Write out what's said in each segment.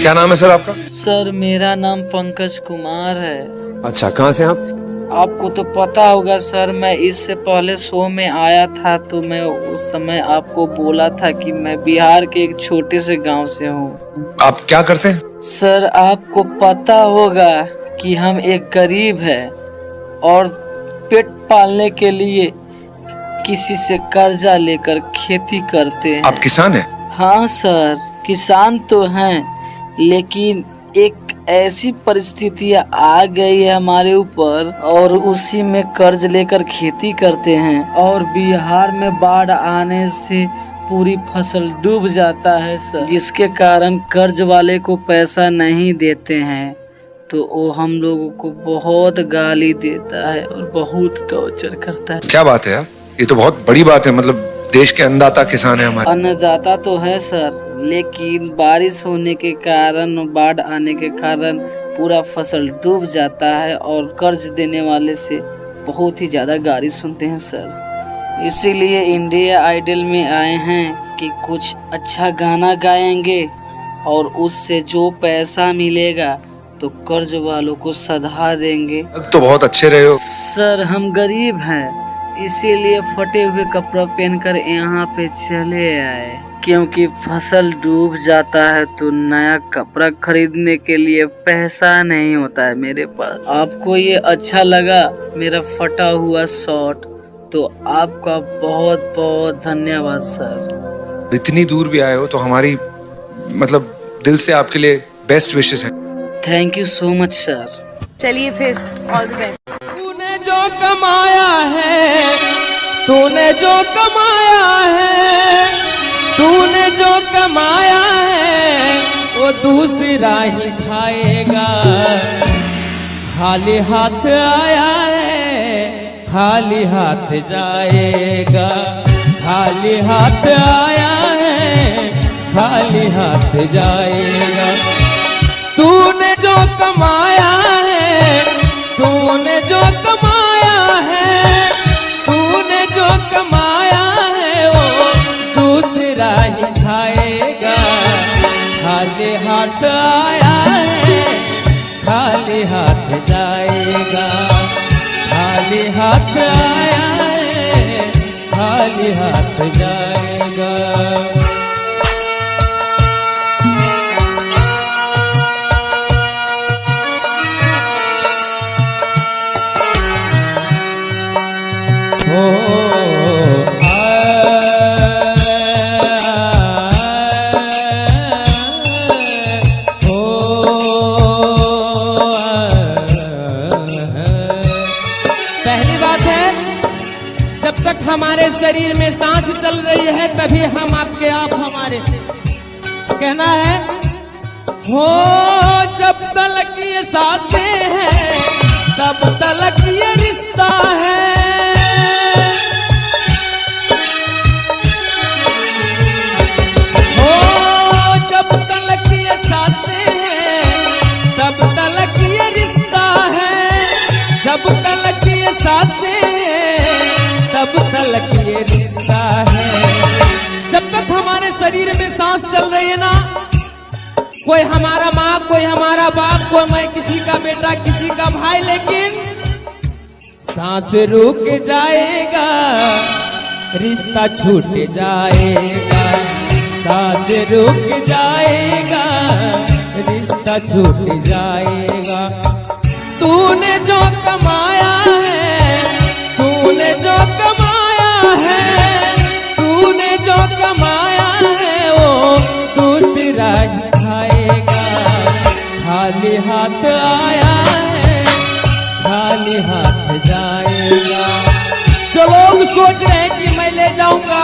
क्या नाम है सर आपका? सर मेरा नाम पंकज कुमार है। अच्छा, कहाँ से आप? आपको तो पता होगा सर, मैं इससे पहले शो में आया था तो मैं उस समय आपको बोला था कि मैं बिहार के एक छोटे से गांव से हूँ। आप क्या करते हैं? सर आपको पता होगा कि हम एक गरीब है और पेट पालने के लिए किसी से कर्जा लेकर खेती करते हैं। आप किसान हैं? हाँ सर, किसान तो हैं, लेकिन एक ऐसी परिस्थितियाँ आ गई है हमारे ऊपर और उसी में कर्ज लेकर खेती करते हैं और बिहार में बाढ़ आने से पूरी फसल डूब जाता है सर, जिसके कारण कर्ज वाले को पैसा नहीं देते हैं तो वो हम लोगों को बहुत गाली देता है और बहुत टॉर्चर करता है। क्या बात है यार, ये तो बहुत बड़ी बात है। मतलब देश के अन्नदाता किसान है हमारे। अन्नदाता तो है सर, लेकिन बारिश होने के कारण, बाढ़ आने के कारण पूरा फसल डूब जाता है और कर्ज देने वाले से बहुत ही ज्यादा गाली सुनते हैं सर। इसीलिए इंडिया आइडल में आए हैं कि कुछ अच्छा गाना गाएंगे और उससे जो पैसा मिलेगा तो कर्ज वालों को सधा देंगे। तो बहुत अच्छे रहे हो सर। हम गरीब हैं, इसीलिए फटे हुए कपड़ा पहनकर यहाँ पे चले आए, क्योंकि फसल डूब जाता है तो नया कपड़ा खरीदने के लिए पैसा नहीं होता है मेरे पास। आपको ये अच्छा लगा मेरा फटा हुआ शर्ट, तो आपका बहुत बहुत धन्यवाद सर। इतनी दूर भी आए हो तो हमारी मतलब दिल से आपके लिए बेस्ट विशेस हैं। Thank you so much sir. चलिए फिर ऑल द बेस्ट। तूने जो कमाया है, तूने जो कमाया है, तूने जो कमाया है वो दूसरा ही खाएगा। खाली हाथ आया है, खाली हाथ जाएगा। खाली हाथ आया है, खाली हाथ जाएगा। तूने जो कमाया है, तूने जो कमाया है, तूने जो कमाया है वो दूसरा ही खाएगा। खाली हाथ आया है, खाली हाथ जाएगा। खाली हाथ आया है, खाली हाथ जाएगा। पहली बात है, जब तक हमारे शरीर में सांस चल रही है तभी हम आपके आप हमारे। कहना है हो जब तक ये सांसें हैं तब तक ये रिश्ता है। हो जब तक ये सांसें हैं तब तक ये रिश्ता है। जब तक ये सांसें हैं तब तक ये रिश्ता है। जब तक हमारे शरीर में सांस चल रही है ना, कोई हमारा माँ, कोई हमारा बाप, कोई मैं किसी का बेटा, किसी का भाई, लेकिन सांस रुक जाएगा, रिश्ता छूट जाएगा। सांस रुक जाएगा, रिश्ता छूट जाएगा। तूने जो कमाया है, तूने जो कमाया है, तूने जो कमाया है वो दूसरा ही खाएगा। खाली हाथ आया है, खाली हाथ जाएगा। जो लोग सोच रहे हैं कि मैं ले जाऊंगा,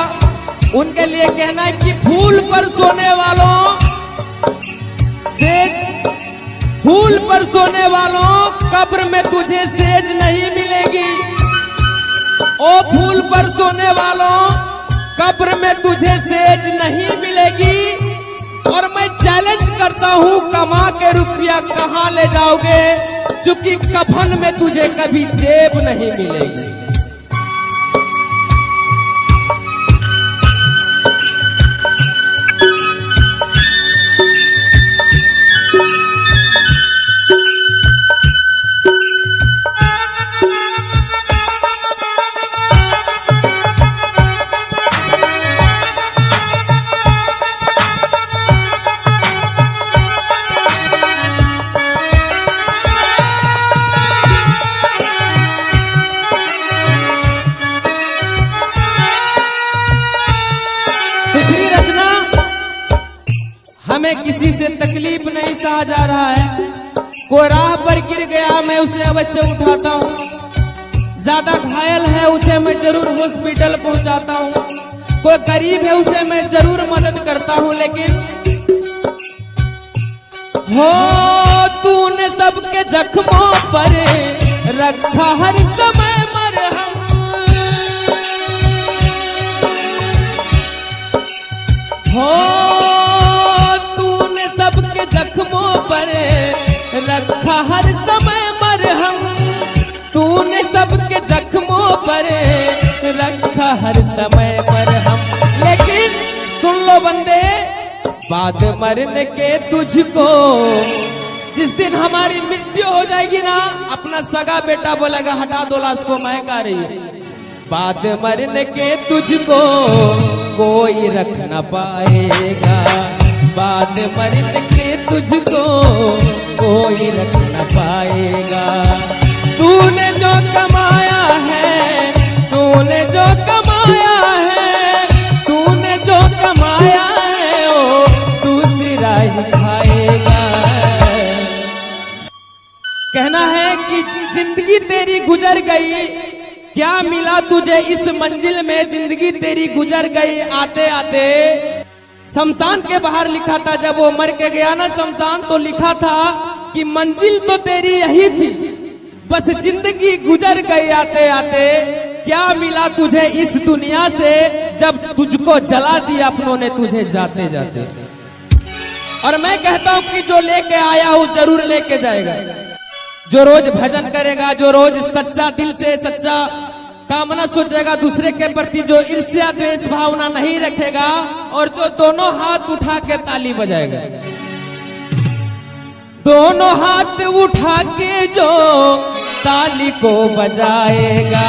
उनके लिए कहना है कि फूल पर सोने वालों सेज, फूल पर सोने वालों कब्र में तुझे सेज नहीं मिलेगी। ओ फूल पर सोने वालों कब्र में तुझे सेज नहीं मिलेगी। और मैं चैलेंज करता हूँ, कमा के रुपया कहाँ ले जाओगे, चूंकि कफन में तुझे कभी जेब नहीं मिलेगी। तकलीफ नहीं सहा जा रहा है, कोई राह पर गिर गया मैं उसे अवश्य उठाता हूँ, ज्यादा घायल है उसे मैं जरूर हॉस्पिटल पहुंचाता हूँ, कोई गरीब है उसे मैं जरूर मदद करता हूँ, लेकिन हो तूने सबके जख्मों पर रखा हर समय मरहम, हो तूने सबके जख्मों पर रखा हर समय मरहम, तूने सबके जख्मों पर रखा हर समय मरहम। लेकिन सुन लो बंदे, बाद मरने के तुझको जिस दिन हमारी मृत्यु हो जाएगी ना, अपना सगा बेटा बोलेगा हटा दो लाश को, महक आ रही है। बाद मरने के तुझको कोई रख न पाएगा, बाद मरने के तुझको कोई रख न पाएगा। तूने जो कमाया है, तूने जो कमाया है, तूने जो कमाया है ओ दूसरा ही खाएगा। कहना है कि जिंदगी तेरी गुजर गई, क्या मिला तुझे इस मंजिल में, जिंदगी तेरी गुजर गई आते आते। शमशान के बाहर लिखा था, जब वो मर के गया ना शमशान, तो लिखा था कि मंजिल तो तेरी यही थी, बस जिंदगी गुजर गई आते आते। क्या मिला तुझे इस दुनिया से, जब तुझको जला दिया अपनों ने तुझे जाते जाते। और मैं कहता हूं कि जो लेके आया वो जरूर लेके जाएगा। जो रोज भजन करेगा, जो रोज सच्चा दिल से सच्चा कामना सोचेगा दूसरे के प्रति, जो ईर्ष्या द्वेष भावना नहीं रखेगा, और जो दोनों हाथ उठा के ताली बजाएगा, दोनों हाथ उठा के जो ताली को बजाएगा,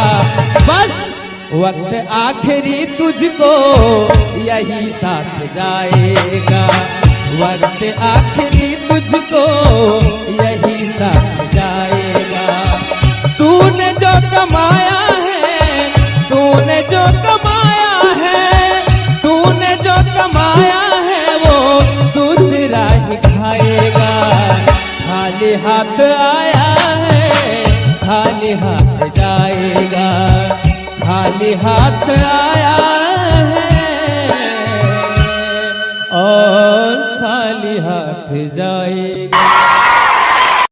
बस वक्त आखिरी तुझको यही साथ जाएगा, वक्त आखिरी तुझको यही साथ जाएगा। तूने जो कमाया है, तूने जो कमाया है, तूने जो कमाया है वो दूसरा ही खाएगा। खाली हाथ आया है, खाली हाथ जाएगा, खाली हाथ आया है और खाली हाथ जाएगा।